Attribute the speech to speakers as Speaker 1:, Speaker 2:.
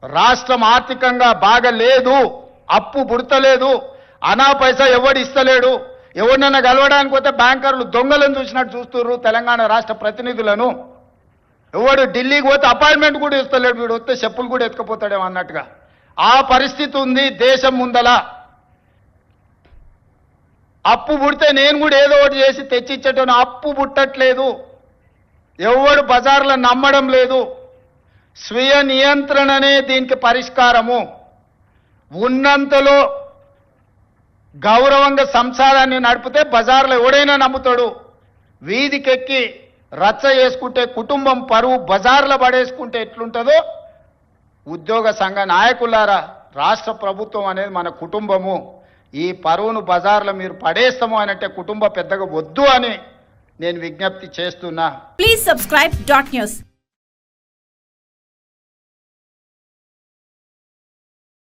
Speaker 1: రాష్ట్రం ఆర్థికంగా బాగలేదు, అప్పు పుడతలేదు, అనా పైసా ఎవడు ఇస్తలేడు. ఎవరినైనా కలవడానికి పోతే బ్యాంకర్లు దొంగలను చూసినట్టు చూస్తున్నారు తెలంగాణ రాష్ట్ర ప్రతినిధులను. ఎవడు ఢిల్లీకి పోతే అపాయింట్మెంట్ కూడా ఇస్తలేడు, వీడు వస్తే చెప్పులు కూడా ఎత్తుకుపోతాడేమో అన్నట్టుగా ఆ పరిస్థితి ఉంది దేశం ముందల. అప్పు పుడితే నేను కూడా ఏదో ఒకటి చేసి తెచ్చిచ్చేటోను, అప్పు పుట్టట్లేదు. ఎవడు బజార్లో నమ్మడం లేదు. స్వీయ నియంత్రణనే దీనికి పరిష్కారము. ఉన్నంతలో గౌరవంగా సంసారాన్ని నడిపితే బజార్లో ఎవడైనా నమ్ముతాడు. వీధికెక్కి రచ్చ చేసుకుంటే కుటుంబం పరువు బజార్లో పడేసుకుంటే ఎట్లుంటుందో, ఉద్యోగ సంఘ నాయకులారా, రాష్ట్ర ప్రభుత్వం అనేది మన కుటుంబము. ఈ పరువును బజార్లో మీరు పడేస్తాము అని అంటే కుటుంబ పెద్దగా వద్దు అని నేను విజ్ఞప్తి చేస్తున్నా.
Speaker 2: Please subscribe dot news.